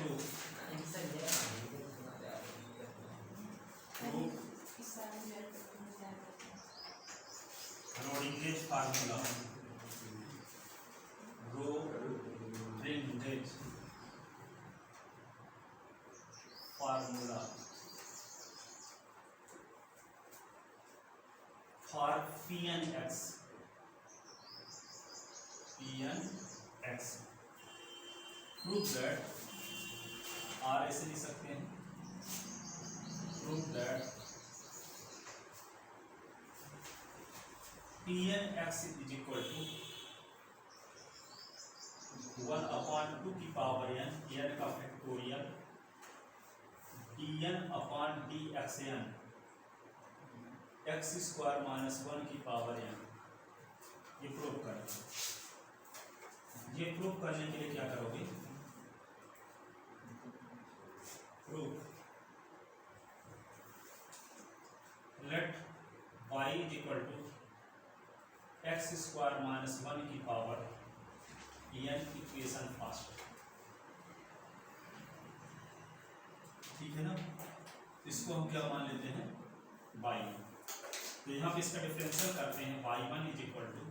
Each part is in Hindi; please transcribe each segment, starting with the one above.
Proof Rodrigues formula Rodrigues formula for Pn(x) prove that आर ऐसे लिख सकते हैं prove that Pn(x) is equal to 1/2 की पावर n का फैक्टोरियल dn/dxn x² - 1 की पावर n। ये प्रूव करें। ये प्रूव करने के लिए क्या करोगे? Prove let y is equal to x² - 1 की पावर n इक्वेशन फर्स्ट। ठीक है ना? इसको हम क्या मान लेते हैं? y। तो यहाँ पे इसका डिफरेंशियल करते हैं y1 is equal to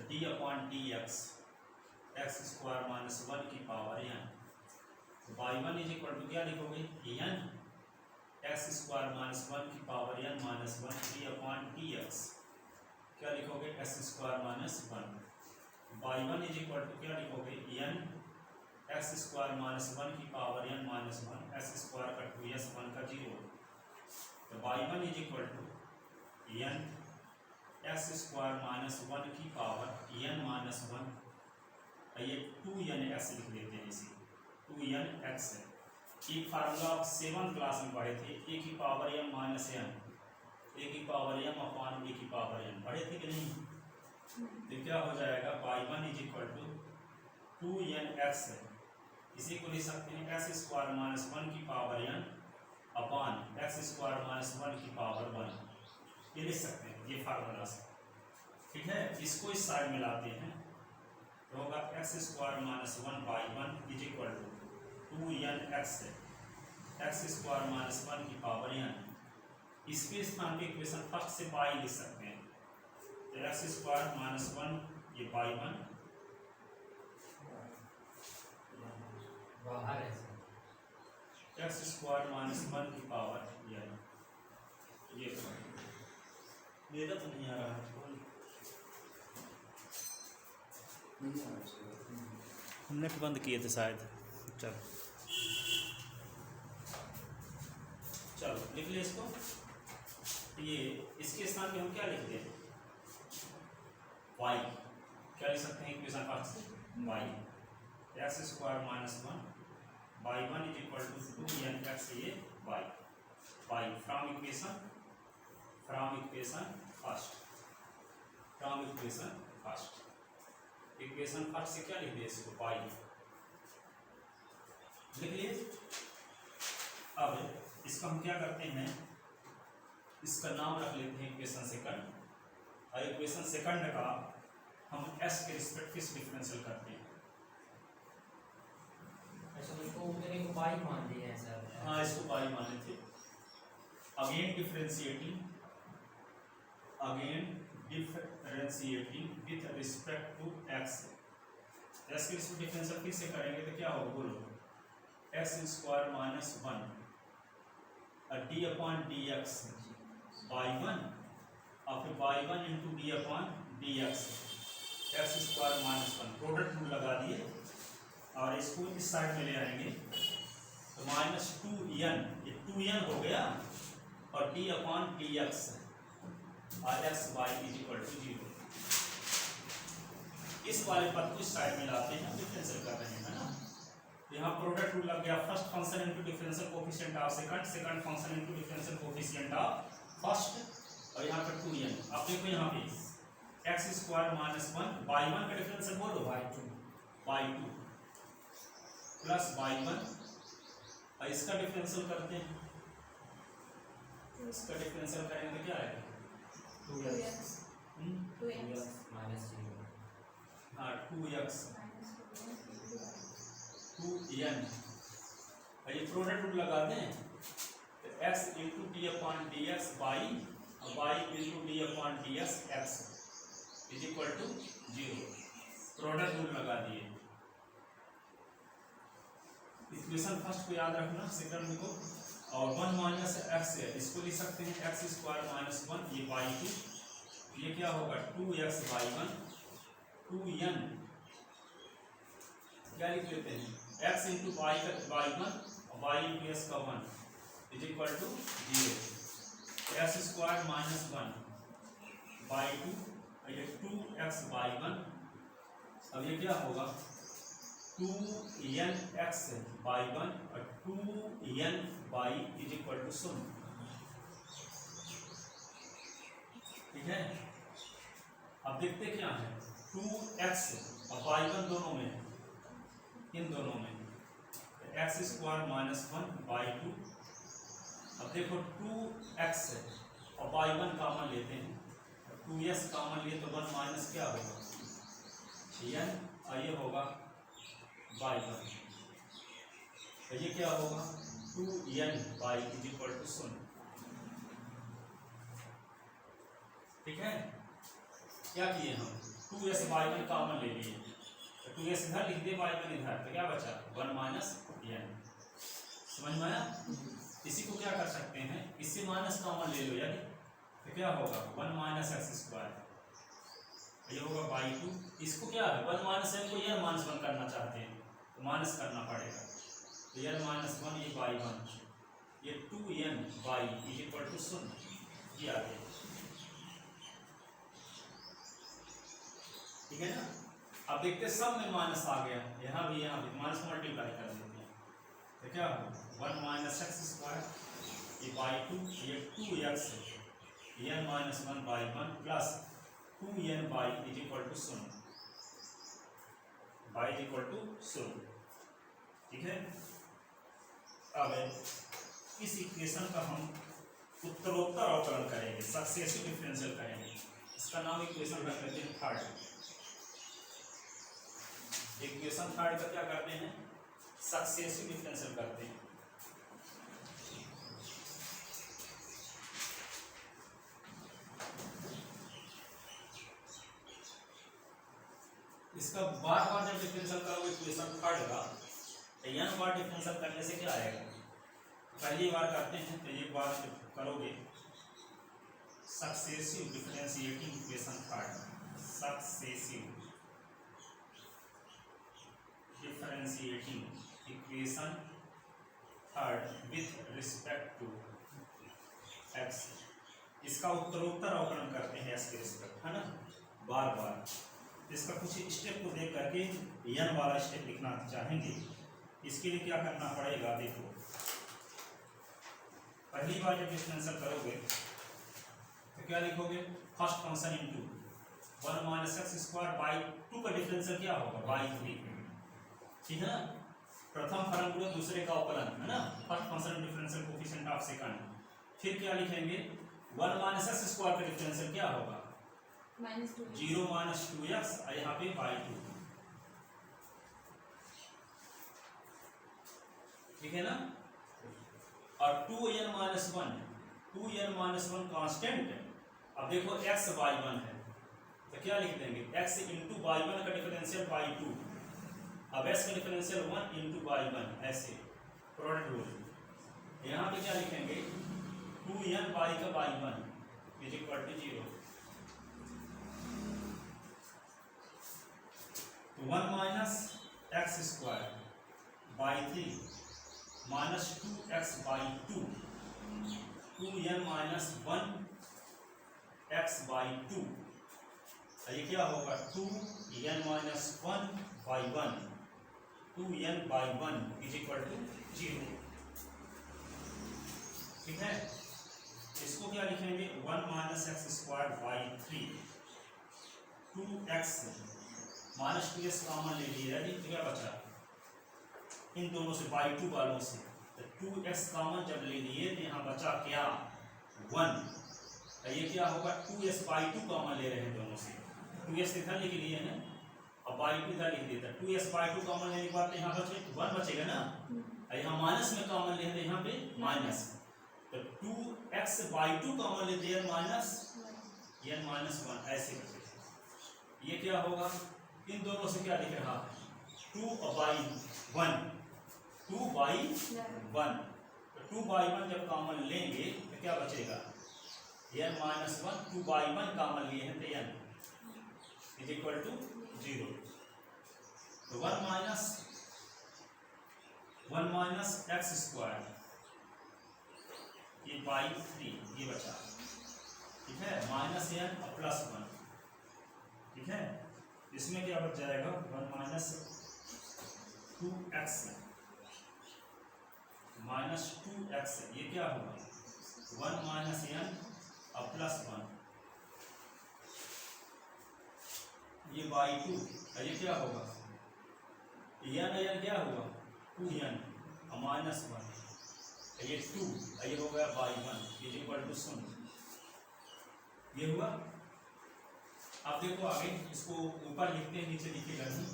d/dx x² - 1 की power n। y1 is equal to क्या लिखोगे? n x² - 1 की पावर n -1 d/dx क्या लिखोगे? x² - 1। y1 is equal to क्या लिखोगे? n x² - 1 की पावर n -1 s² का 2s 1 का 0। तो y1 is equal to n x² - 1 की पावर n -1 ये 2nx लिख देते हैं इसे 2nx है। एक फार्मूला आप 7 क्लास में पढ़े थे a की power m minus n a की पावर m अपॉन a की पावर n पढ़े थे कि नहीं? तो क्या हो जाएगा? y1 is equal to 2nx है। इसी को लिख सकते हैं x² - 1 की पावर n अपॉन x² - 1 की पावर 1। ये लिख सकते हैं ये फार्मूला से। ठीक है, इसको इस साइड में लाते हैं तो होगा x² - 1 y1 is equal to 2nx है x² - 1 की पावर n। इसके स्थान पे इक्वेशन फर्स्ट से y लिख सकते हैं तो x² - 1 ये y1 बाहर है x² - 1 की पावर ये मेरा तो नहीं आ रहा है। नेट बंद किए थे शायद। चलो लिख ले इसको। ये इसके स्थान पे हम क्या लिख दें? y क्या लिख सकते हैं इक्वेशन फर्स्ट से? y x² - 1 y1 is equal to 2nx ये y from equation first equation first से क्या लिख दिए इसको? y लिख लिए। अब इसका हम क्या करते हैं? इसका नाम रख लेते हैं इक्वेशन सेकंड और इक्वेशन सेकंड का हम s के रिस्पेक्ट किस डिफरेंशियल करते हैं? अच्छा इसको मैंने को y मान दिया है सर। हाँ इसको y माने थे। Again differentiating with respect to x। s के रिस्पेक्ट डिफरेंशियल फिर से करेंगे तो क्या होगा? बोलो x² - 1 d/dx y1 और फिर y1 into d/dx x² - 1 product rule लगा दिए और इसको इस साइड में ले आएंगे तो -2n ये 2n हो गया और d/dx और xy इज इक्वल टू 0। इस वाले पद को इस साइड में लाते हैं डिफरेंशियल कर रहे हैं ना। यहाँ प्रोडक्ट रूल लग गया। First function into differential coefficient of second function into differential coefficient of first और यहाँ पर 2n। अब देखो यहाँ पे x² - 1 y1 का डिफरेंशियल बोलो y2 प्लस y1 और इसका डिफरेंशियल करते हैं। इसका डिफरेंशियल करेंगे तो क्या आएगा? 2x हाँ 2x 2n, ये प्रोडक्ट रूल लगा दें तो x into d upon d x by into d upon d x x is equal to 0। Product rule लगा दिए। इक्वेशन फर्स्ट को याद रखना, सेकंड को, और 1 माइनस एक्स है इसको लिख सकते हैं एक्स स्क्वायर माइनस 1 ये बाई 2, ये क्या होगा 2x बाई 1, 2n क्या लिख लेते हैं x इंटू बाई 1 और बाई इंटू एस का 1 is equal to 0। X square minus 1 by 2, ये 2x बाई 1, अब ये क्या होगा 2nx बाई 1 और 2n by is equal to 0। ठीक है, अब देखते क्या है 2x और बाई 1 दोनों में, इन दोनों में एक्स स्क्वायर माइनस 1 बाई 2। अब देखो 2x और बाई 1 कॉमन लेते हैं, 2s कॉमन लिए तो 1 माइनस क्या होगा n, और ये होगा बाई 1, तो ये क्या होगा 2n by is equal to 0। ठीक है, क्या किए हम 2s बाई 1 कॉमन ले लिए, तो 2s इधर लिख दिए बाई 1 इधर, तो क्या बचा 1 माइनस n। समझ में आया? इसी को क्या कर सकते हैं, इससे माइनस कॉमन ले लो यानी, तो क्या होगा 1 माइनस एक्स स्क्वायर, ये होगा बाई 2। इसको क्या है 1 माइनस n को n माइनस 1 करना चाहते हैं तो माइनस करना पड़ेगा, तो n माइनस 1 ये बाई 1, ये 2n by is equal to 0, ये आ गया। ठीक है ना, अब देखते सब में माइनस आ गया, यहाँ भी माइनस मल्टीप्लाई कर देते हैं, तो क्या होगा 1 माइनस एक्स स्क्वायर ये बाई 2, ये 2x n minus 1 by 1 plus 2n by is equal to 0, by is equal to 0। ठीक है, अब इस इक्वेशन का हम उत्तरोत्तर अवकलन करेंगे, सक्सेसिव डिफरेंशियल करेंगे। इसका नाम इक्वेशन रख लेते हैं थर्ड। इक्वेशन थर्ड का क्या करते हैं सक्सेसिव डिफरेंशियल करते हैं। इसका बार बार जब डिफरेंशियल करोगे इक्वेशन थर्ड का, तो n बार डिफरेंशियल करने से क्या आएगा, पहली बार करते हैं तो एक बार करोगे successive differentiating equation third, successive differentiating equation third with respect to x, इसका उत्तरोत्तर अवकलन करते हैं x के रिस्पेक्ट, है ना, बार बार। इसका कुछ स्टेप को देख करके n वाला स्टेप लिखना चाहेंगे, इसके लिए क्या करना पड़ेगा, देखो पहली बार जब डिफरेंशियल करोगे तो क्या लिखोगे first function into 1 minus x square by 2 का डिफरेंशियल क्या होगा बाई 3। ठीक है ना, प्रथम फलन गुणा दूसरे का अवकलन, है ना, first function differential coefficient of second. फिर क्या लिखेंगे 1 माइनस एक्स स्क्वायर का डिफरेंशियल क्या होगा -2 0 माइनस 2x, यहाँ पे बाई 2। ठीक है ना, और 2n माइनस 1 कांस्टेंट। अब देखो x बाई 1 है तो क्या लिख देंगे x इंटू बाई 1 का डिफरेंशियल बाई 2, अब x का डिफरेंशियल 1 इंटू बाई 1, ऐसे प्रोडक्ट रूल। यहाँ पे क्या लिखेंगे 2n बाई का बाई 1 इज इक्वल टू 0, तो 1 minus x square by 3 minus 2x by 2, 2n minus 1x by 2, ये क्या होगा 2n minus 1 by 1, 2n by 1 is equal to 0। ठीक है, इसको क्या लिखेंगे 1 minus x square by 3, 2x minus 2x common ले लिया, तो क्या बचा इन दोनों से बाई 2 वालों से, तो 2x कॉमन जब ले लिए तो यहाँ बचा क्या 1, तो ये क्या होगा 2s बाई 2 कॉमन ले रहे हैं दोनों से, 2s इधर लिख लिए हैं अब बाई टू इधर लिख देता, 2x/2 कॉमन लेने के बाद तो यहाँ बचे 1 बचेगा ना, और यहाँ माइनस में कॉमन लेते यहाँ पे माइनस, तो 2x/2 कॉमन लेते हैं माइनस n-1 ऐसे बचेगा। ये क्या होगा, इन दोनों से क्या दिख रहा है 2/1, 2/1, तो 2/1 जब कॉमन लेंगे तो क्या बचेगा n-1, 2/1 कॉमन लिए हैं तो n इज इक्वल टू 0, तो 1 माइनस एक्स स्क्वायर ये बाई 3 ये बचा, ठीक है, माइनस n और प्लस 1, ठीक है, इसमें क्या बच जाएगा 1 माइनस 2x माइनस 2x, ये क्या होगा 1 माइनस n और प्लस 1, ये बाई 2, ये क्या होगा n क्या होगा 2n और माइनस 1, ये 2, ये हो गया बाई 1 इज इक्वल टू 0, ये हुआ। आप देखो आगे इसको ऊपर लिखते हैं नीचे लिखेगा नहीं,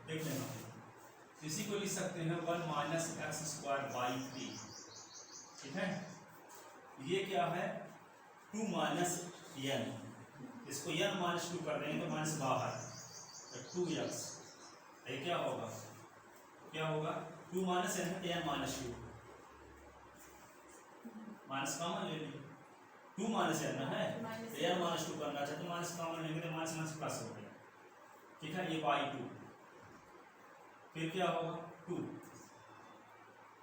देख लेना, इसी को लिख सकते हैं 1 माइनस एक्स स्क्वायर बाई 3, ठीक है, ये क्या है 2 माइनस n, इसको n माइनस 2 कर देंगे तो माइनस बाहर, तो 2x, ये क्या होगा 2 माइनस n है n माइनस 2, माइनस कॉमन ले लीजिए, 2 माइनस n है तो n माइनस 2 करना चाहते तो माइनस कॉमन लेंगे तो माइनस माइनस प्लस हो गया, ठीक है, ये बाई 2, फिर क्या होगा 2,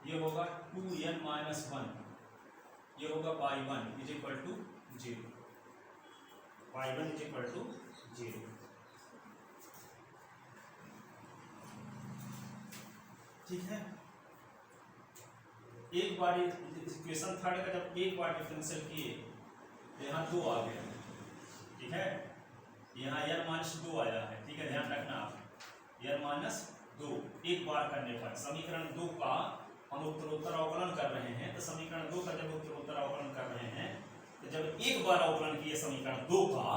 ये होगा 2n माइनस 1, ये होगा by 1 is equal to 0, by 1 is equal to 0, ठीक है। एक बार इक्वेशन थर्ड का जब एक बार डिफरेंशियल किए तो यहाँ 2 आ गया, ठीक है, यहाँ n-2 आया है, ठीक है, ध्यान रखना आप, n-2 एक बार करने पर समीकरण 2 का हम उत्तरोत्तर अवकलन कर रहे हैं, तो समीकरण 2 का जब उत्तरोत्तर अवकलन कर रहे हैं तो जब एक बार अवकलन किए समीकरण 2 का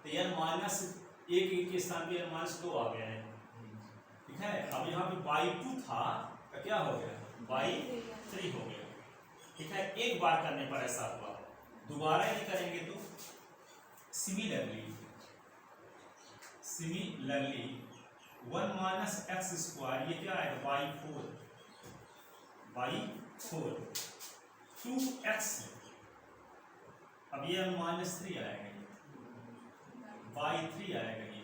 तो n-1 के स्थान पे n-2 आ गया है, ठीक है। अब यहाँ पे बाई 2 था तो क्या हो गया बाई 3 हो गया, ठीक है, एक बार करने पर ऐसा हुआ, दोबारा यदि करेंगे तो सिमिलरली 1 माइनस एक्स स्क्वायर ये क्या आएगा बाई 4 2x, अब ये -3 आएगा, बाई 3 आएगा ये,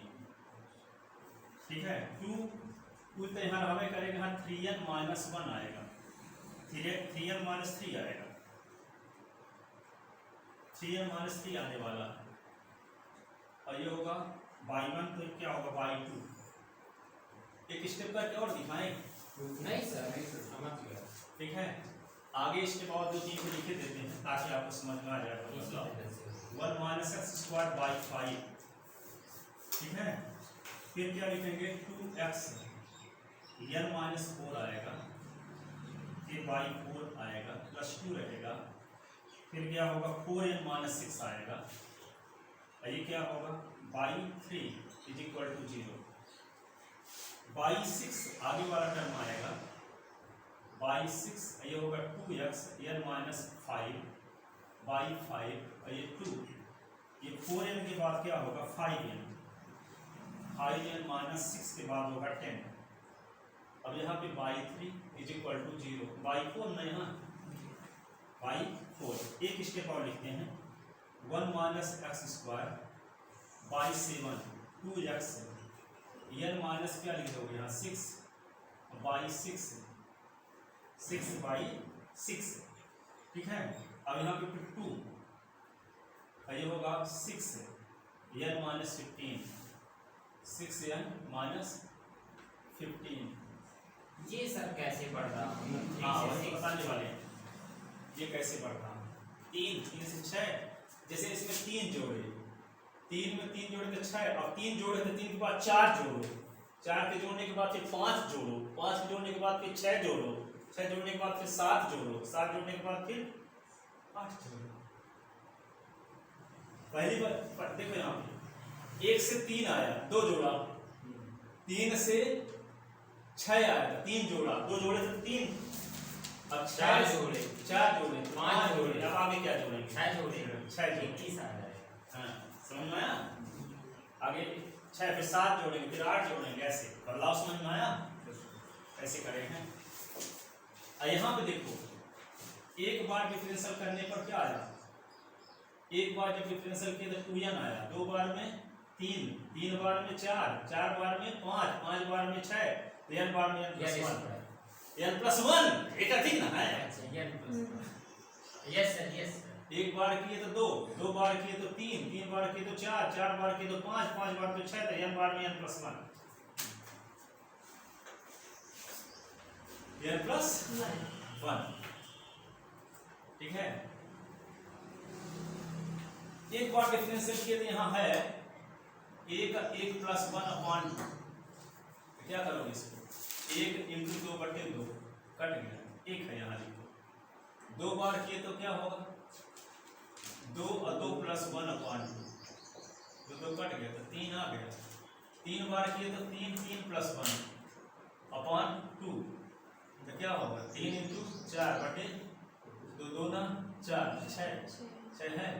ठीक है, 2 तो यहाँ हमें करेंगे, यहाँ 3n माइनस 1 आएगा, 3n माइनस 3 आएगा, 3n माइनस 3 आने वाला है, और ये होगा बाई 1, तो क्या होगा बाई 2, एक स्टेप करके और दिखाएं, नहीं सर नहीं सर समझ गया, ठीक है, आगे स्टेप और 2-3 को लिखे देते हैं ताकि आपको समझ में आ जाएगा, 1 माइनस एक्स स्क्वायर बाई 5, ठीक है, फिर क्या लिखेंगे 2x n-4 आएगा, फिर बाई 4 आएगा, प्लस 2 रहेगा, फिर क्या होगा 4n-6 आएगा, और ये क्या होगा by 3 is equal to 0, by 6 आगे वाला टर्म आएगा, बाई 6 ये होगा 2x n-5 बाई 5, और ये 2, ये 4n के बाद क्या होगा 5n 6 के बाद होगा 10, अब यहाँ पे by 3 is equal to 0, by 4 ना, यहाँ बाई 4, एक स्टेप और लिखते हैं 1 minus x square by 7 2x, n minus क्या लिख दोगे यहाँ 6 बाई 6 बाई 6, ठीक है, अब यहाँ पे 2, ये होगा 6 n-15 6n-15, ये सर कैसे बढ़ रहा हाँ वही बताने वाले हैं, ये कैसे बढ़ रहा है, 3 से 6, जैसे इसमें 3 जोड़े, 3 में 3 जोड़े तो 6, अब 3 जोड़े तो 3 के बाद 4 जोड़ो, 4 के जोड़ने के बाद फिर 5 जोड़ो, 5 के जोड़ने के बाद फिर 6 जोड़ो, 6 जोड़ने के बाद फिर 7 जोड़ो, 7 जोड़ने के बाद फिर 8 जोड़ो, पहली बार देखो यहाँ पे 1 से 3 आया, 2 जोड़ा, 3 से 6 आया, 3 जोड़ा, 2 जोड़े तो 3, अब 4 जोड़े, 4 जोड़े, 5 जोड़े, अब आगे क्या जोड़ेंगे? 6 जोड़े, 6 जोड़े, 21 आ जाएगा। हाँ समझ में आया? आगे 6 फिर 7 जोड़ेंगे, फिर 8 जोड़ेंगे, ऐसे बदलाव समझ में आया? ऐसे करेंगे। यहाँ पे देखो, एक बार डिफरेंशियल करने पर क्या आया? एक बार जब डिफरेंशियल किया तो 2n आया, 2 बार में 3, 3 बार में 4, 4 बार में 5, 5 बार में 6, तो n बार में n प्लस 1, n प्लस 1 एक ठीक ना है? Yes sir, yes sir. एक बार किए तो 2, 2 बार किए तो 3, 3 बार किए तो 4, 4 बार किए तो 5, 5 बार तो 6, तो n बार में n प्लस 1, n प्लस 1, ठीक है। एक बार डिफरेंशियल किए तो यहाँ है एक प्लस 1 अपॉन 2, क्या करोगे इसको? 1 इंटू 2/2 कट गया, 1 है यहाँ लिखो। 2 बार किए तो क्या होगा? 2 और 2 प्लस 1 अपॉन 2, 2 कट गया तो 3 आ गया। 3 बार किए तो 3, 3 प्लस 1 अपॉन 2, तो क्या होगा? 3 इंटू 4/2, 2 ना 4, 6 है।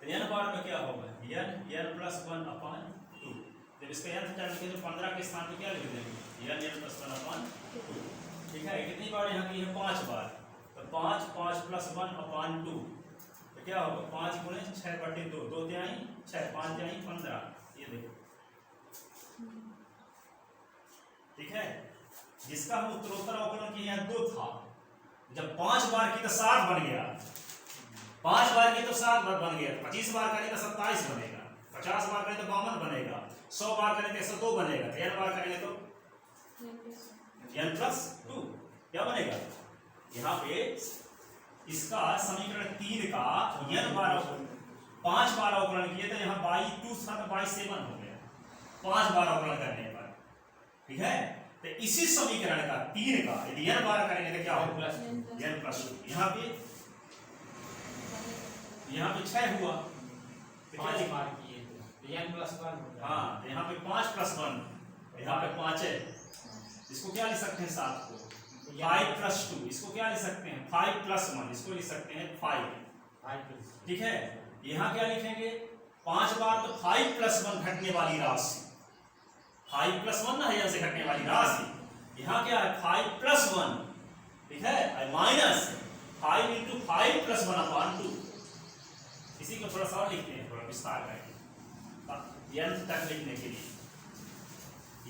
तो n बार में क्या होगा? n प्लस 1 अपॉन 2, जब इसका n टर्म लिखे तो 15 के स्थान पे क्या लिख देंगे? n प्लस 1 अपॉन 2, ठीक है। कितनी बार यहाँ की है? 5 बार, तो 5 प्लस 1 अपॉन 2, तो क्या होगा? 5 गुणे 6/2, 2 तिहाई 6, 5 तिहाई 15, ये देखो, ठीक है। जिसका हम उत्तरोत्तर अवकलन किए यहाँ 2 था, जब 5 बार की तो 60 बन गया, 5 बार की तो 7 बन गया, 25 बार करें तो 27 बनेगा, 50 बार करें तो 52 बनेगा, 100 बार करें तो 102 बनेगा, तो n बार करेंगे तो n प्लस 2 क्या बनेगा? यहाँ पे इसका समीकरण 3 का n बार 5 बार अवकलन किए तो यहाँ बाई 2 था तो बाई 7 हो गया 5 बार अवकलन करने पर, ठीक है। तो इसी समीकरण का 3 का यदि n बार करेंगे तो क्या होगा? n plus 2। यहाँ पे 6 हुआ, 5 बार किए तो n प्लस 1 होगा। हाँ, यहाँ पे 5 प्लस 1, यहाँ पे 5 है, इसको क्या लिख सकते हैं? 7 को 5 प्लस 2, इसको क्या लिख सकते हैं? 5 प्लस 1, इसको लिख सकते हैं 5, ठीक है। यहाँ क्या लिखेंगे? 5 बार तो 5 प्लस 1 घटने वाली राशि, 5 प्लस 1 ना है, यहाँ से घटने वाली राशि, यहाँ क्या है? 5 प्लस 1, ठीक है, माइनस 5 इंटू 5 प्लस 1 अपॉन 2। इसी को थोड़ा सा और लिखते हैं, थोड़ा विस्तार करेंगे n तक लिखने के लिए।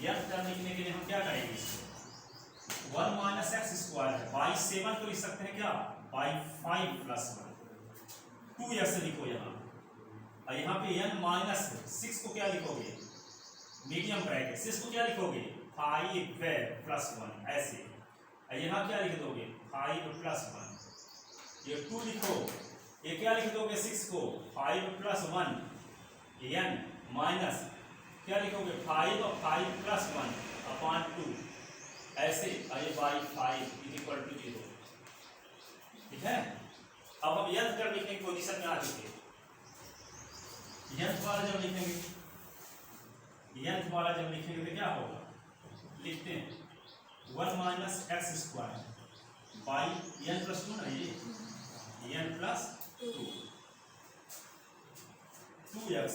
n तक लिखने के लिए हम क्या करेंगे? इसको 1 माइनस एक्स स्क्वायर है, बाई 7 को लिख सकते हैं क्या? बाई 5 प्लस 1, 2 ऐसे लिखो यहाँ, और यहाँ पे n माइनस 6 को क्या लिखोगे? मीडियम ब्रैकेट, 6 को क्या लिखोगे? 5 प्लस 1, ऐसे, और यहाँ क्या लिख दोगे? 5 प्लस 1, ये 2 लिखो, ये क्या लिख दोगे? 6 को 5 प्लस 1, n माइनस क्या लिखोगे? 5 और 5 प्लस 1 अपॉन 2, ऐसे, और ये बाई 5 इज इक्वल टू 0, ठीक है। अब हम n कर लिखने की पोजीशन में आ चुके, n वाला जब लिखेंगे, n वाला जब लिखेंगे तो क्या होगा? लिखते हैं 1 minus x square by n plus 2 ना, ये n प्लस 2x,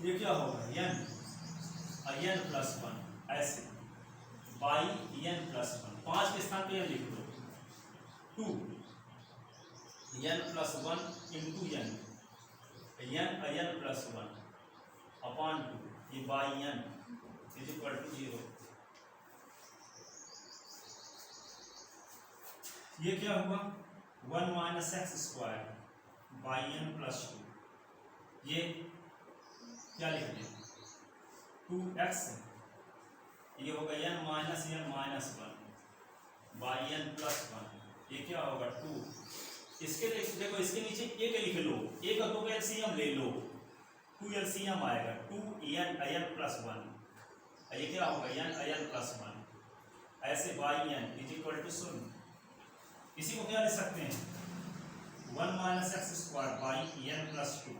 ये क्या होगा? n और n प्लस 1, ऐसे बाई n प्लस 1, 5 के स्थान पे n लिख दो, 2 n प्लस 1 इंटू n और n प्लस 1 अपॉन 2, ये by n is equal to 0। ये क्या हुआ? 1 minus x square by n plus 2, ये क्या लिख दें? 2x, ये होगा n minus 1 by n plus 1, ये क्या होगा? 2। इसके देखो, इसके नीचे एक लिख लो, एक और 2 का एलसीएम ले लो, 2 एलसीएम आएगा, 2n प्लस 1, ये क्या होगा? n प्लस 1, ऐसे by n is equal to 0। इसी को क्या लिख सकते हैं? 1 minus x square by n plus 2,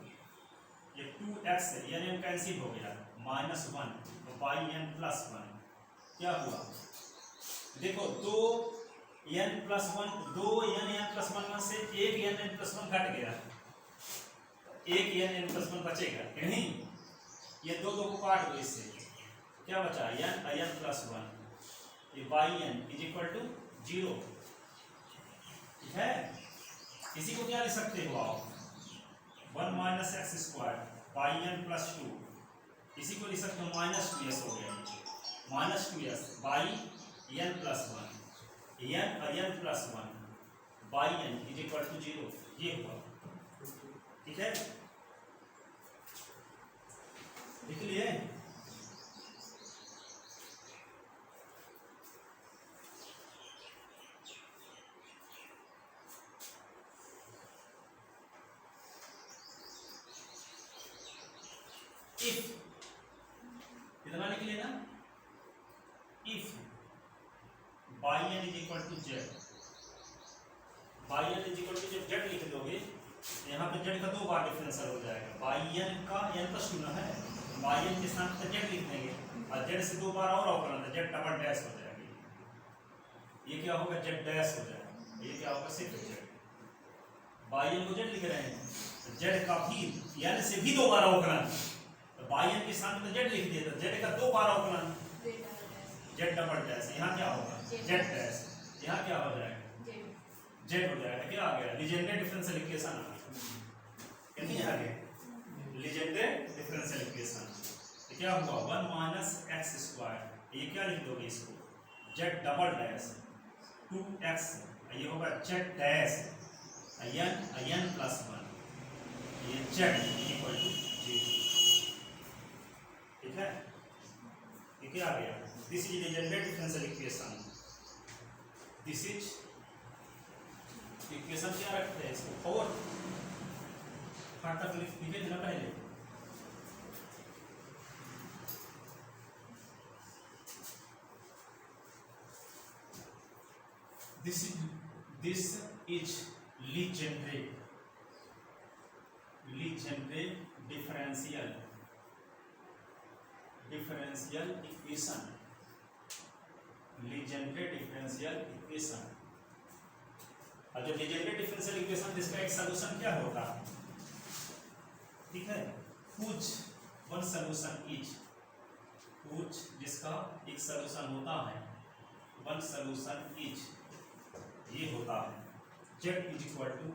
ये 2x n कैंसिल हो गया -1 तो yn प्लस 1 क्या हुआ देखो 2n प्लस 1 से एक n प्लस 1 घट गया, एक n प्लस 1 बचेगा कि नहीं, ये दो को काट दो इससे क्या बचा n प्लस 1 ये yn इज इक्वल टू 0 ठीक है। इसी को क्या लिख सकते हो आप 1 minus x square yn plus 2 इसी को लिख सकते हो -2s हो गया -2s by n plus 1 n plus 1 by n is equal to 0 ये हुआ ठीक है लिख लिए। इफ कितना लिख लेना if by n is equal to z, by n is equal to जब जेड लिख दोगे यहाँ पे जेड का दो बार डिफरेंशियल हो जाएगा, बाई एन का एन प्लस 2 है, बाई एन के साथ जेड लिख देंगे और जेड से दो बार और अवकलन है जेड डबल डैश हो जाएगी, ये क्या होगा जेड डैश हो जाएगा, ये क्या होगा सिर्फ जेड, बाई एन को जेड लिख रहे हैं तो जेड का भी एन से भी दो बार अवकलन, बाई एन के साथ में जेड लिख दिया तो जेड का दो बार अवकलन जेड डबल डैश, यहाँ क्या होगा जेड डैश, यहाँ क्या हो जाएगा जेड हो जाएगा, क्या आ गया लीजेंड्रे डिफरेंशियल इक्वेशन आ गया कितनी आ गया लीजेंड्रे डिफरेंशियल इक्वेशन, तो क्या हुआ 1 माइनस एक्स स्क्वायर ये क्या लिख दोगे इसको जेड डबल डैश 2x ये होगा जेड डैश n प्लस 1 ये जेड इक्वल टू 0 ठीक है, ये क्या आ गया this is Legendre differential equation, this is equation क्या रखते हैं इसको 4 फट तक लिखे देना पहले this is Legendre differential equation, Legendre differential equation. और जो लीजेंड्रे डिफरेंशियल इक्वेशन इसका एक सॉल्यूशन क्या होगा ठीक है कुछ वन सॉल्यूशन इज कुछ जिसका एक सॉल्यूशन होता है वन सॉल्यूशन इज ये होता है z is equal to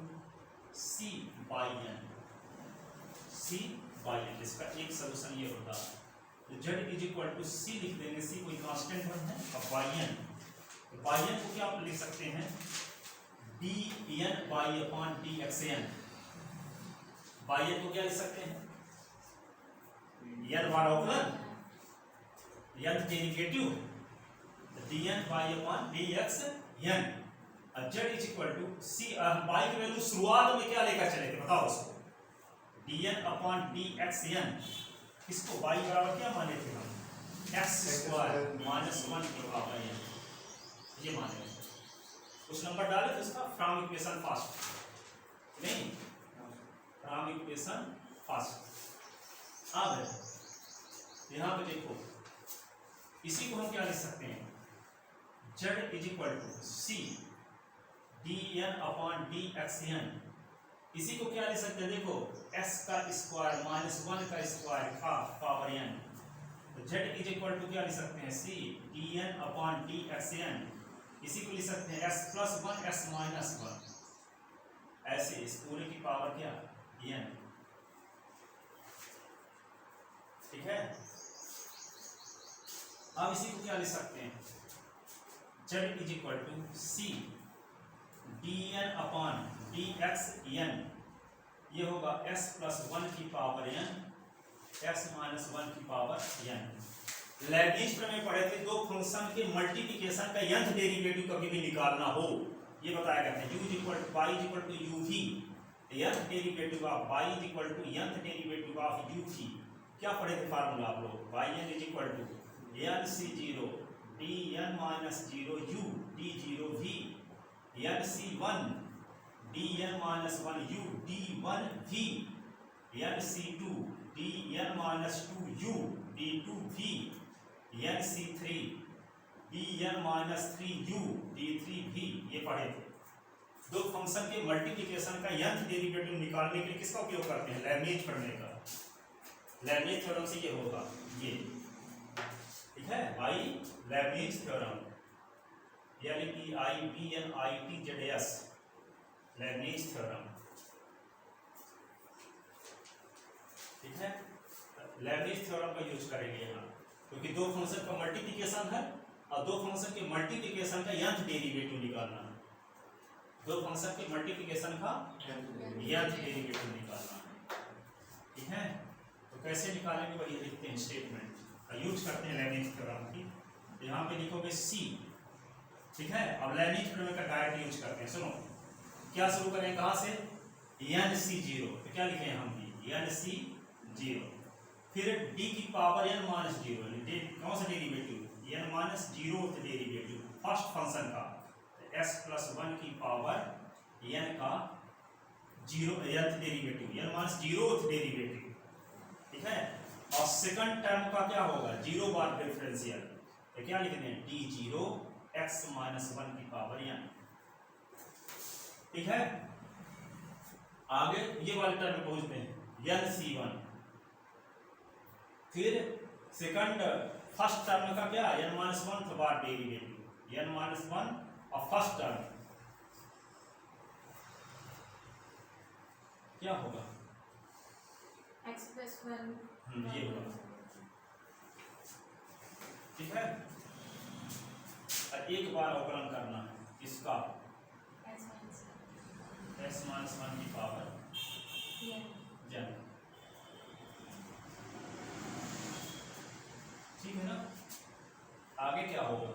c by n, इसका एक सॉल्यूशन ये होता है तो z is equal to c लिख देंगे, c कोई कांस्टेंट है और बाई n को क्या आप लिख सकते हैं dn by upon dxn, by n को क्या लिख सकते हैं n बार अवकलन n derivative dn by upon dxn और z is equal to c, by की वैल्यू शुरुआत में क्या लेकर चले थे बताओ उसको dn अपॉन dxn, इसको बाई बराबर क्या माने थे हम x स्क्वायर माइनस 1 के बराबर n, ये माने कुछ नंबर डाले तो इसका फ्रॉम इक्वेशन फर्स्ट नहीं फ्रॉम इक्वेशन फर्स्ट। अब यहाँ पे देखो इसी को हम क्या लिख सकते हैं z is equal to c dn upon dxn, इसी को क्या लिख सकते हैं देखो x का स्क्वायर माइनस 1 का स्क्वायर का पावर n, तो z इज इक्वल टू क्या लिख सकते हैं c dn अपॉन dxn, इसी को लिख सकते हैं s प्लस 1 s माइनस 1, ऐसे इस पूरे की पावर क्या n ठीक है। अब इसी को क्या लिख सकते हैं z is equal to c dn upon dxn, ये होगा s प्लस 1 की पावर n s माइनस 1 की पावर n। लैग्रेंज प्रमेय पढ़े थे दो फंक्शन के मल्टीप्लिकेशन का nth डेरिवेटिव कभी भी निकालना हो ये बताया गया था u is equal to y is equal to uv, nth derivative of y is equal to nth derivative of uv, क्या पढ़े थे फार्मूला आप लोग yn is equal to nc0 dn minus 0 u d0v nc1 dn minus 1 u d1v n c two d n minus two u d two v n c three d n minus three u d three v. ये पढ़े थे। दो फंक्शन के मल्टीप्लिकेशन का nth डेरिवेटिव निकालने के लिए किसका उपयोग करते हैं? लेबनिज प्रमेय का। लेबनिज थ्योरम से ये होगा, ये ठीक है, by Lebanese theorem, LEBIBNITZS Lebanese theorem, ठीक है। लेबनिज थ्योरम का यूज करेंगे यहाँ, क्योंकि दो फंक्शन का मल्टीप्लिकेशन है और दो फंक्शन के मल्टीप्लिकेशन का nth डेरिवेटिव निकालना है। दो फंक्शन के मल्टीप्लिकेशन का nth डेरिवेटिव निकालना है, ठीक है। तो कैसे निकालेंगे वही लिखते हैं, स्टेटमेंट यूज करते हैं लेबनिज थ्योरम की। यहाँ पे लिखोगे C, ठीक है। अब लेबनिज प्रमेय का डायरेक्ट यूज करते हैं। सुनो, क्या शुरू करें कहाँ से? NC0, तो क्या लिखें हम भी NC0, फिर d की पावर n माइनस जीरो, कौन सा derivative? n minus zero derivative first function का, s प्लस वन की पावर n का zero nth derivative, n minus zero derivative, ठीक है। और सेकंड टर्म का क्या होगा? जीरो बार डिफरेंशियल, तो क्या लिखते हैं? d0 x माइनस वन की पावर n, ठीक है। आगे ये वाले टर्म में पहुंचते हैं NC1, फिर सेकंड फर्स्ट टर्म का क्या? n minus one bar derivative, n minus one, और फर्स्ट टर्म क्या होगा? x प्लस वन, ये होगा, ठीक है। और एक बार अवकलन करना है इसका, x माइनस वन की पावर n, ठीक है ना। आगे क्या होगा?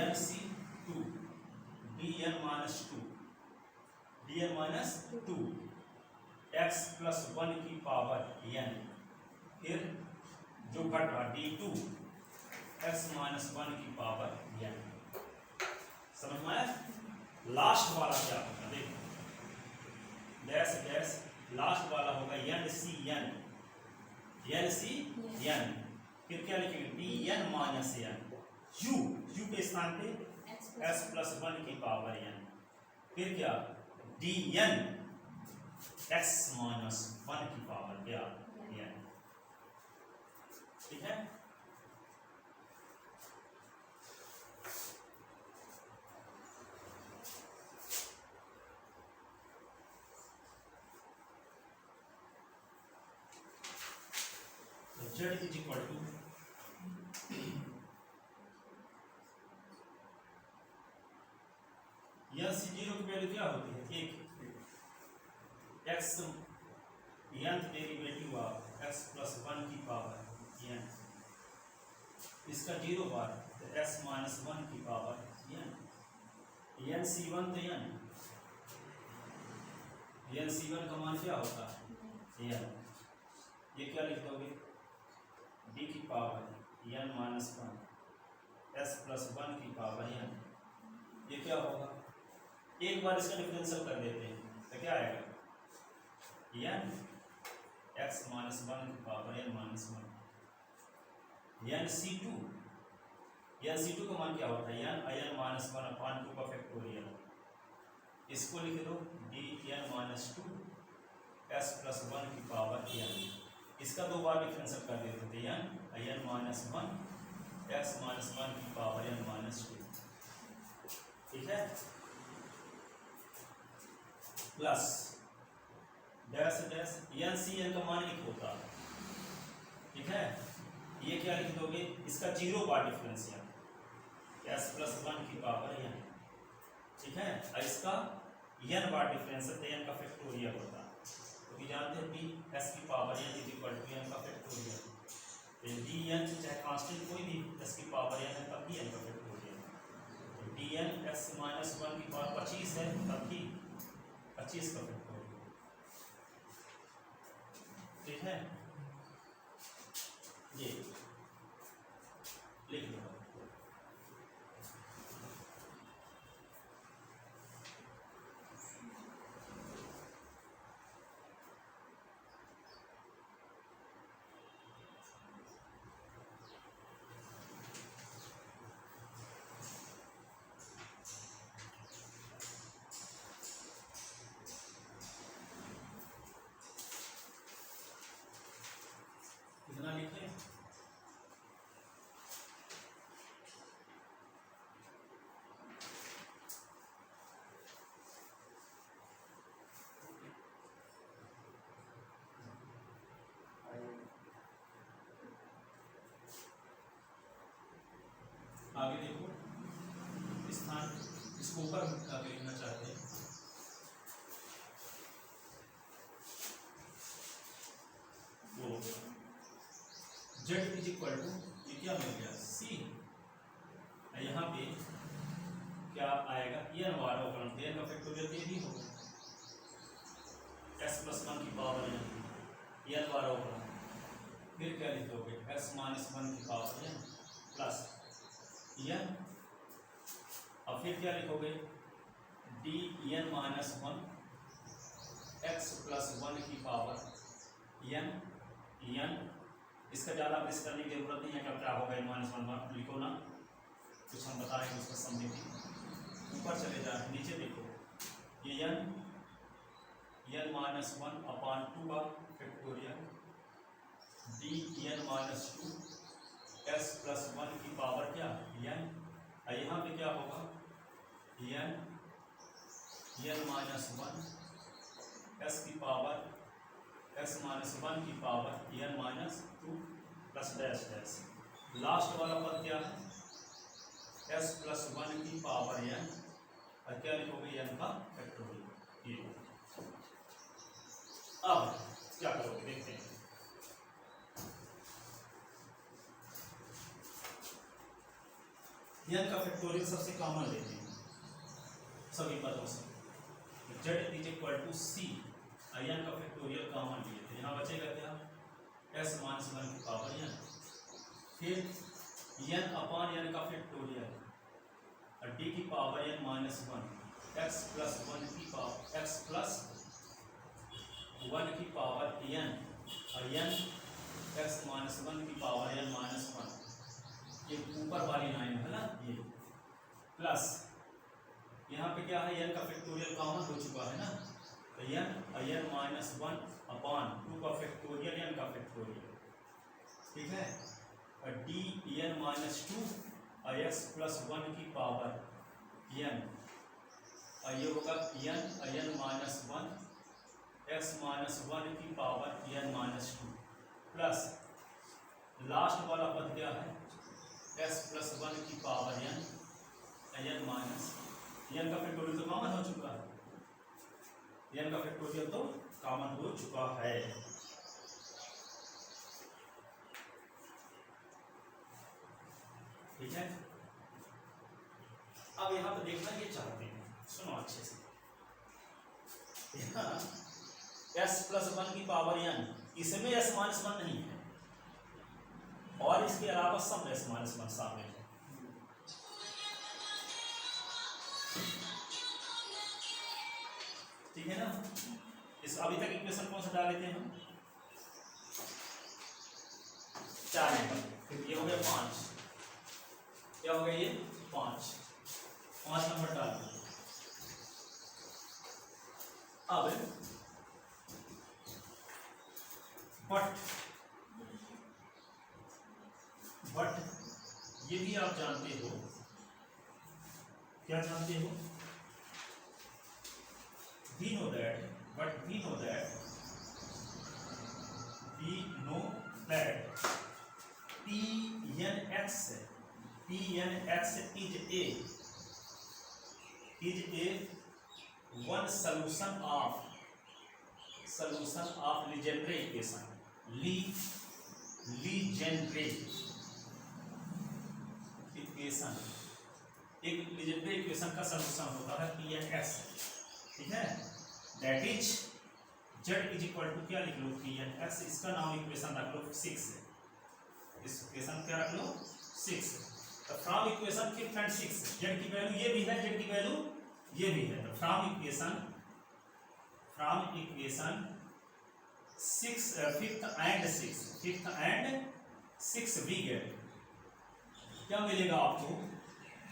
NC2 dn minus two, dn minus two x plus one की पावर n, फिर जो घट रहा d2 x माइनस वन की पावर n। समझ में आया? लास्ट वाला क्या होगा? देखो, डैश डैश, लास्ट वाला होगा NCN, NCN, फिर क्या लिखेंगे? dn माइनस n, u के स्थान पे s प्लस वन की पावर n, फिर क्या? dn x माइनस वन की पावर क्या? n, ठीक है। Z is equal to NC0 की वैल्यू क्या होती है? एक x nth derivative of x plus one की पावर n, इसका जीरो बार, तो x माइनस वन की पावर n, NC1 तो n, NC1 का मान क्या होता है? n, ये क्या लिख दोगे? d की power n minus one, s plus one की पावर n, ये क्या होगा? एक बार इसका डिफरेंशियल कर देते हैं तो क्या आएगा? n x माइनस वन की power n minus one, NC2 का मान क्या होता है? n minus one upon two का फैक्टोरियल, इसको लिख दो dn minus two s plus one की पावर n, इसका दो बार डिफरेंशियल कर देते थे, n minus one x minus one की पावर n माइनस टू, ठीक है, प्लस डैश डैश NCN का मान एक होता है, ठीक है। ये क्या लिख दोगे? इसका जीरो बार डिफरेंशियल, s प्लस वन की पावर n, ठीक है। और इसका n बार डिफरेंशियल, तो n का फैक्टोरियल होता है, क्योंकि जानते हैं b s की power n is equal to n का फैक्टोरियल, dn चाहे कांस्टेंट कोई भी s की पावर n है तब भी n का factorial, dn x minus one की पावर 25 है तब भी 25 का फैक्टोरियल, ठीक है। ये लिख दो। इज इक्वल टू ये क्या मिल गया सी, यहाँ पे क्या आएगा n बार अवकलन, n का फैक्टोरियल ये भी होगा s प्लस 1 की पावर n बार अवकलन, फिर क्या लिखोगे s माइनस 1 की पावर n प्लस n, अब फिर क्या लिखोगे d n minus 1 x plus 1 की पावर n, इसका ज़्यादा प्रेस करने की जरूरत नहीं है, क्या होगा n माइनस 1 लिखो ना, कुछ हम बताएंगे उसका समझेंगे। ऊपर चले जाए नीचे देखो ये n माइनस 1 अपॉन 2 का factorial d n minus 2 s plus 1 की पावर क्या n, यहाँ पे क्या होगा n माइनस 1 s की पावर s माइनस 1 की power n minus 2 plus dash dash, last वाला पद क्या है s प्लस 1 की पावर n, और क्या लिखोगे n का फैक्टोरियल। अब क्या करोगे देखते हैं, n का फैक्टोरियल सबसे कॉमन लेते हैं सभी पदों से, z is equal to c, n का फैक्टोरियल कॉमन लिए थे, यहाँ बचेगा क्या s माइनस 1 की पावर n, फिर n अपॉन n का फैक्टोरियल और d की power n minus 1 x plus 1 की पावर x प्लस 1 की पावर n और n x माइनस 1 की पावर n माइनस 1, ये ऊपर वाली लाइन है ना ये, प्लस यहाँ पे क्या है n का फैक्टोरियल कॉमन हो चुका है ना, तो n और n माइनस 1 अपॉन 2 का फैक्टोरियल n का फैक्टोरियल, ठीक है, और d n माइनस 2 और x प्लस 1 की पावर n, और ये होगा n और n माइनस 1 x माइनस 1 की power n minus 2 plus last वाला पद क्या है s प्लस 1 की पावर n माइनस n का फैक्टोरियल तो कॉमन हो चुका है, n का फैक्टोरियल तो कॉमन हो चुका है। ठीक है, अब यहाँ पे देखना ये चाहते हैं, सुनो अच्छे से, यहाँ s प्लस 1 की पावर n, इसमें s माइनस 1 नहीं है और इसके अलावा सब s माइनस 1 शामिल है, ठीक है ना। इस अभी तक इक्वेशन कौन सा डाले थे हम 4 नंबर, फिर ये हो गया 5, क्या हो गया ये 5 नंबर डाल दिए। अब बट ये भी आप जानते हो, क्या जानते हो, we know that Pnx is a one solution of Legendre equation, एक लीजेंड्रे इक्वेशन का सलूशन होता है Pnx, ठीक है, that is z is equal to क्या लिख लो Pnx, इसका नाम इक्वेशन रख लो 6 है, इस इक्वेशन क्या रख लो 6, तो फ्रॉम इक्वेशन 5 and 6 z की वैल्यू ये भी है, z की वैल्यू ये भी है, तो from equation 5th and 6 we get क्या मिलेगा आपको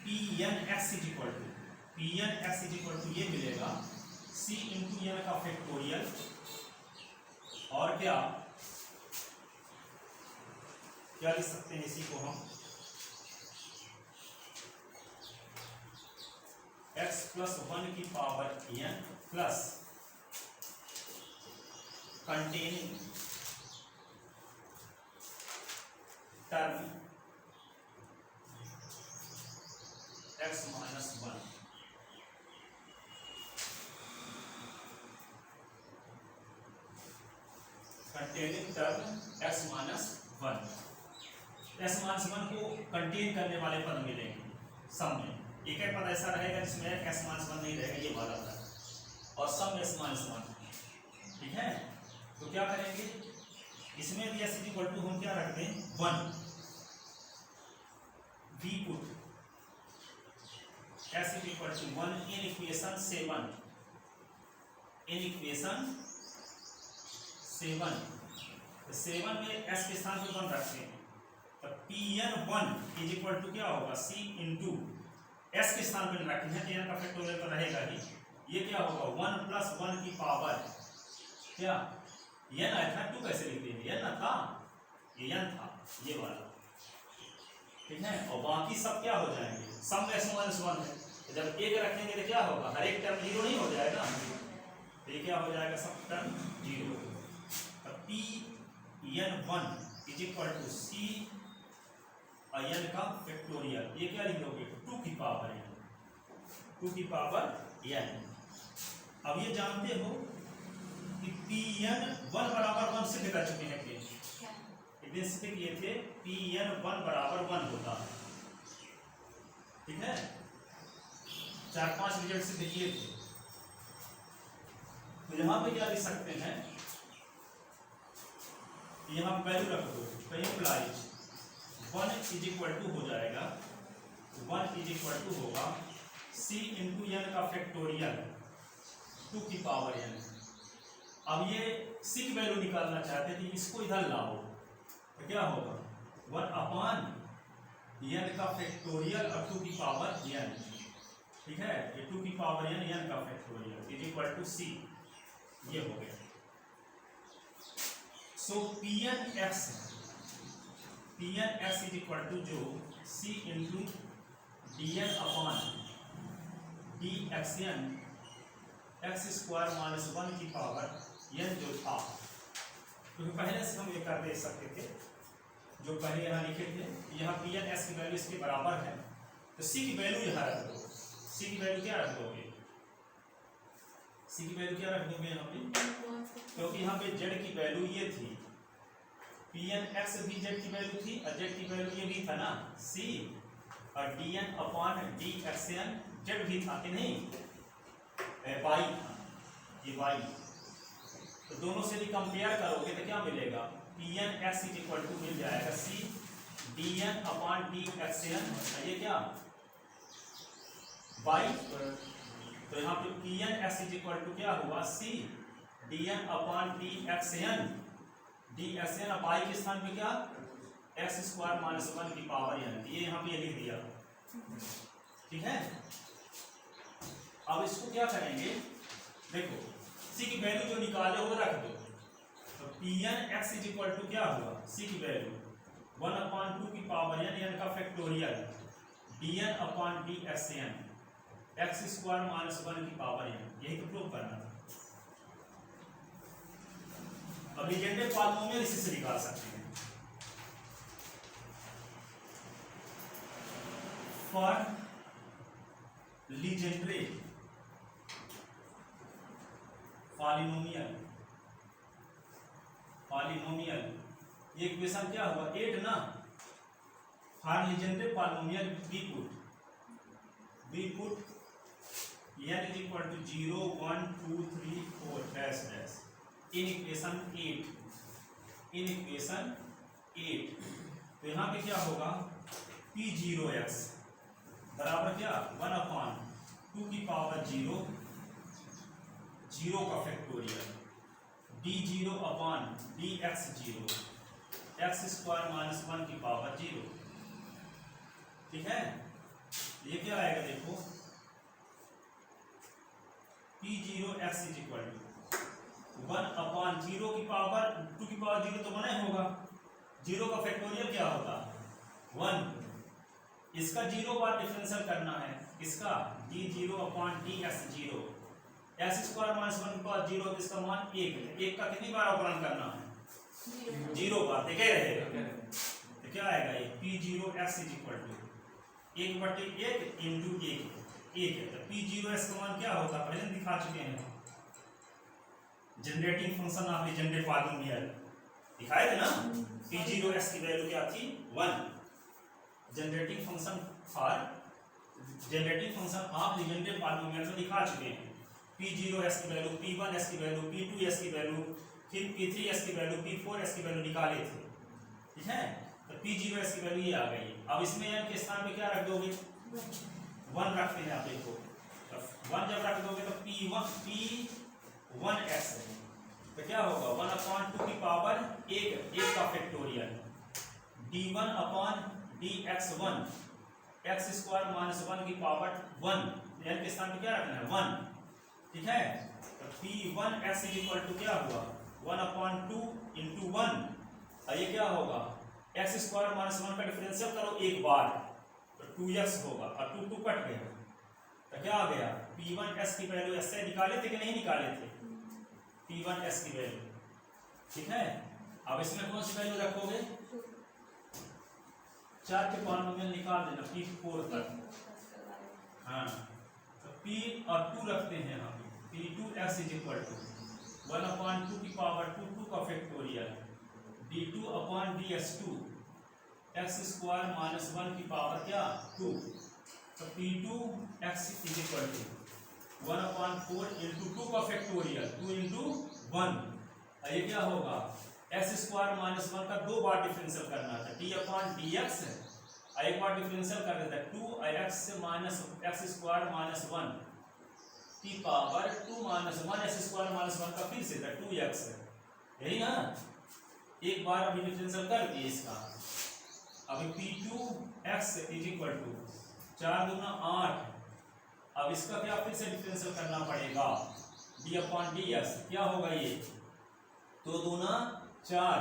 Pnx इज इक्वल टू ये मिलेगा c इंटू n का फैक्टोरियल, और क्या लिख सकते हैं इसी को हम x प्लस 1 की power n plus containing term x minus 1, containing term x minus 1, S minus one को कंटेन करने वाले पद मिलेंगे सम में। एक एक पद ऐसा रहेगा जिसमें एस माइनस वन नहीं रहेगा, ये वाला था, और सम एस माइनस वन। ठीक है, तो क्या करेंगे इसमें भी एस इक्वल टू हम क्या रखते हैं 1, we put s equal to 1 in equation 7, in equation 7, 7 में एस के स्थान पर 1 रखते हैं, तो Pn1 इज इक्वल टू क्या होगा C इंटू एस के स्थान पर रखते हैं, तो n का फैक्टोरियल तो रहेगा ही, ये क्या होगा 1 प्लस 1 की पावर क्या n आया था, 2 कैसे लिख देंगे, n था, ये n था, ये वाला। ठीक है, और बाकी सब क्या हो जाएंगे, सम एस माइनस 1 है, तो जब एक रखेंगे तो क्या होगा, हर एक टर्म 0 नहीं हो जाएगा, तो ये क्या हो जाएगा, सब टर्म 0। तो Pn1 is equal to C और n का फैक्टोरियल, ये क्या लिख दोगे 2 की पावर n, 2 की पावर n। अब ये जानते हो कि Pn1 बराबर 1 सिद्ध कर चुके हैं, इतने सिद्ध किए थे Pn1 बराबर 1 होता है। ठीक है, 4-5 रिजल्ट सिद्ध किए थे। तो यहाँ पे क्या लिख सकते हैं, यहाँ वैल्यू रख दो, तो इम्प्लाइज 1 इज इक्वल टू हो जाएगा, 1 इज इक्वल टू होगा C इंटू n का फैक्टोरियल 2 की पावर n। अब ये C की वैल्यू निकालना चाहते थे, इसको इधर लाओ, तो क्या होगा 1 अपान n का फैक्टोरियल और 2 की पावर n। ठीक है, ये 2 की पावर n का factorial is equal to C, ये हो गया। So Pn(x) is equal to जो C into dn upon dxn x square minus 1 की पावर n जो था, क्योंकि पहले से हम ये कर दे सकते थे, जो पहले यहाँ लिखे थे, यहाँ Pn(x) की वैल्यू इसके बराबर है, तो C की वैल्यू यहाँ रख दो। C की वैल्यू क्या रख दोगे, C की वैल्यू क्या रख दोगे यहाँ पे, क्योंकि यहाँ पे z की वैल्यू ये थी, Pn(x) भी z की वैल्यू थी और z की वैल्यू ये भी था ना C, और dn अपान dxn z भी था कि नहीं, y था, ये y। तो दोनों से भी कंपेयर करोगे तो क्या मिलेगा, Pn(x) इज इक्वल टू मिल जाएगा C dn अपान dxn, ये क्या y। तो यहाँ पे Pn(x) इज इक्वल टू क्या हुआ C dn upon dxn, dxn अब y के स्थान पे क्या x स्क्वायर माइनस 1 की पावर n, ये यहाँ पे लिख दिया। ठीक है, अब इसको क्या करेंगे, देखो C की वैल्यू जो निकाले वो रख दो, तो Pn(x) इज इक्वल टू क्या हुआ, C की वैल्यू 1 अपान 2 की पावर n का factorial dn upon dxn x square minus 1 की पावर n, यही तो प्रूव करना था। अब लीजेंडर पॉलिनोमियल इसी से निकाल सकते हैं। फॉर लीजेंडर पॉलिनोमियल ये इक्वेशन क्या हुआ 8 ना, for Legender polynomial we put n is equal to 0 1 2 3 4 dash dash in equation 8, in equation 8। तो यहाँ पे क्या होगा P0x बराबर क्या 1 अपान 2 की पावर 0 0 का फैक्टोरियल d0 अपान dx0 x स्क्वायर माइनस 1 की पावर 0। ठीक है, ये क्या आएगा देखो P0x इज इक्वल टू 1 अपान 0 की पावर 2 की पावर 0 तो 1 ही होगा, 0 का फैक्टोरियल क्या होगा 1, इसका 0 बार डिफरेंशियल करना है, इसका d0 अपान dx0 x स्क्वायर माइनस 1 की पावर 0, इसका मान 1 है, 1 का कितनी बार अवकलन करना है 0 बार, ठीक है रहेगा। तो क्या आएगा ये P0x is equal to 1/1 into 1 है, तो P0x का मान क्या होता है पहले दिखा चुके हैं, generating function of Legender polynomial दिखाए थे ना, p0x की वैल्यू क्या थी 1। Generating function of legendary polynomial में दिखा चुके हैं। p0x की वैल्यू, p1x की वैल्यू, p2x की वैल्यू, फिर p3x की वैल्यू, p4x की वैल्यू निकाले थे, ठीक है। तो p0x की वैल्यू ये आ गई। अब इसमें n के स्थान पे क्या रख दोगे, 1 रखते हैं आप, देखो 1 जब रख दोगे तो p1x तो क्या होगा 1/2 की पावर 1 का factorial d1 upon dx1 x square minus 1 की पावर 1, n के स्थान पे क्या रखना है 1, ठीक है। तो p1x इक्वल टू क्या हुआ 1/2 इंटू 1, और ये क्या होगा x स्क्वायर माइनस 1 का डिफरेंशियल करो एक बार तो 2x होगा, और 2 कट गया तो क्या आ गया p1x की वैल्यू ऐसे निकाले थे कि नहीं निकाले थे, p1x की वैल्यू, ठीक है। अब इसमें कौन सी वैल्यू रखोगे, 4 के पॉलिनोमियल निकाल देना p4 तक, हाँ। तो p और 2 रखते हैं हम, p2x इक्वल टू 1/2 की पावर 2 का factorial d2 upon ds2 x square minus 1 की पावर क्या 2। तो p2x इक्वल टू 1/4 इंटू 2 का फैक्टोरियल 2 इंटू 1, ये क्या होगा x स्क्वायर माइनस 1 का 2 बार डिफरेंशियल करना था d/dx, एक बार डिफरेंशियल कर देता है 2x minus x square minus 1 की power 2 minus 1 x square minus 1 का फिर से था 2x, यही ना, एक बार अभी डिफरेंशियल कर दिए इसका। अभी p2x इक्वल टू 4 दूना 8, अब इसका क्या फिर से डिफरेंशियल करना पड़ेगा d/dx, क्या होगा ये 2 दूना 4,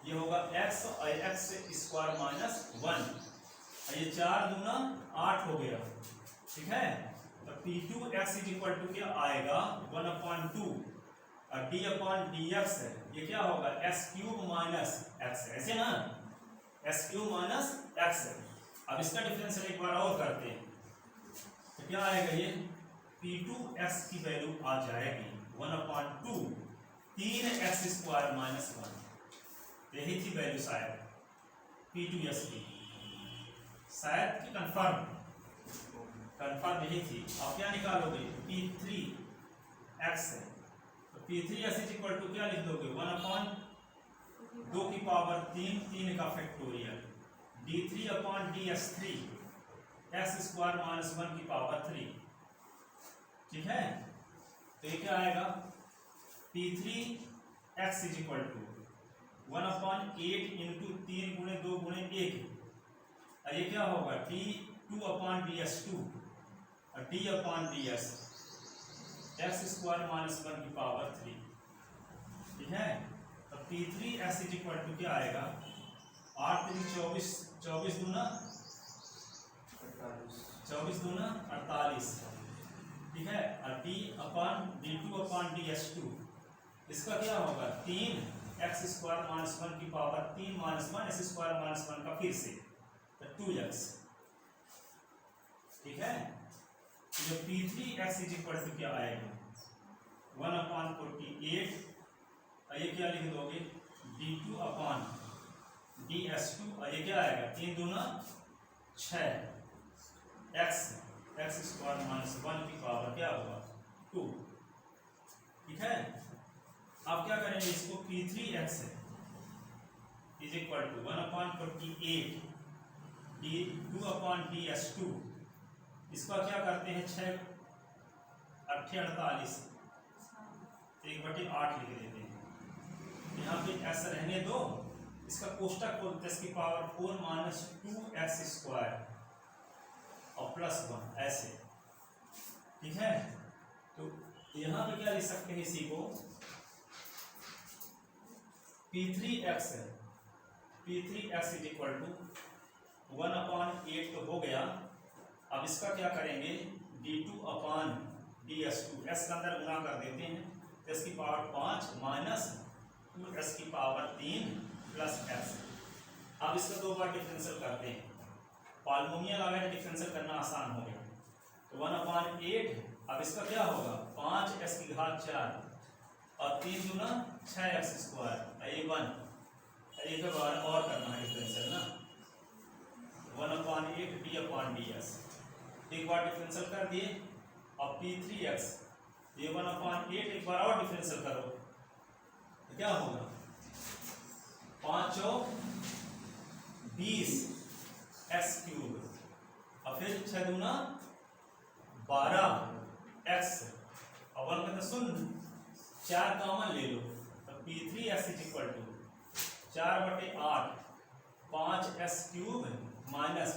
ये होगा x और x स्क्वायर माइनस 1, ये 4 दूना 8 हो गया, ठीक है। तो p2x इक्वल टू क्या आएगा 1/2 और d/dx ये क्या होगा x³ माइनस x, ऐसे ना x³ माइनस x। अब इसका डिफरेंशियल एक बार और करते हैं तो क्या आएगा ये p2x की वैल्यू आ जाएगी 1/2 3x स्क्वायर माइनस 1, यही थी वैल्यू शायद p2x की, शायद कि कंफर्म यही थी। अब क्या निकालोगे p3x, तो p3x इक्वल टू क्या लिख दोगे 1/2 की पावर 3 का factorial d3/ds3 x square minus 1 की पावर 3, ठीक है। तो ये क्या आएगा p3x इक्वल टू 1/8 इंटू 3 गुणे 2 गुणे 1, ये क्या होगा d2/ds2 और d/ds x स्क्वायर माइनस 1 की पावर 3, ठीक है। तो p3x इक्वल टू क्या आएगा 8 3 24, 24 दूना 48, ठीक है। और d2/ds2 इसका क्या होगा 3x स्क्वायर माइनस 1 की power 3 minus 1 x square minus 1 का फिर से 2x, ठीक है। ये p3x इक्वल टू क्या आएगा 1/48, ये क्या लिख दोगे d2/ds2, और ये क्या आएगा 3 दूना 6 x स्क्वायर माइनस 1 की पावर क्या होगा 2, ठीक है। आप क्या करेंगे इसको p3x इक्वल टू 1/48 d2/ds2, इसका क्या करते हैं 6 8 48 1/8 लिख देते हैं, यहाँ पे s रहने दो, इसका कोष्टक को 10 की पावर 4 माइनस 2x स्क्वायर और प्लस 1 ऐसे, ठीक है। तो यहाँ पे क्या लिख सकते हैं इसी को p3x इक्वल टू 1/8 तो हो गया। अब इसका क्या करेंगे d2/ds2, s का अंदर गुना कर देते हैं, 10 की पावर 5 माइनस 2s की पावर 3 प्लस x। अब इसका 2 बार डिफरेंशियल करते हैं, पॉलिनोमियल आ गया, डिफरेंशियल करना आसान हो गया। तो 1/8, अब इसका क्या होगा 5s की घात 4 और 3 दूना 6x स्क्वायर, ये 1 एक बार और करना है डिफरेंशियल ना, 1/8 d/ds। एक बार डिफरेंशियल कर दिए। अब p3x ये 1/8 एक बार और डिफरेंशियल करो तो क्या होगा, 5 और 20 x³ और फिर 6 दूना 12 x और 1 का तो सुन 4 कॉमन ले लो तो p3x = 4/8 5x³ minus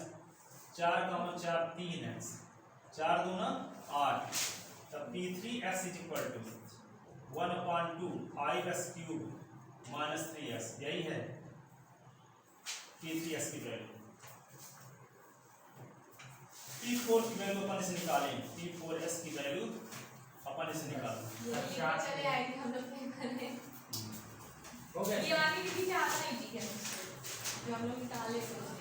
4 common 4 3x 4 दूना 8 तब p3x = 1/2 5x³ माइनस 3x। यही है p3x की वैल्यू। p4 की वैल्यू अपन इसे निकालें, p4s की वैल्यू अपन इसे निकालें। चले आएंगे हम लोग क्या करें, हो गया। ये वाली भी ज़्यादा ही ठीक है जो हम लोग निकाले थे।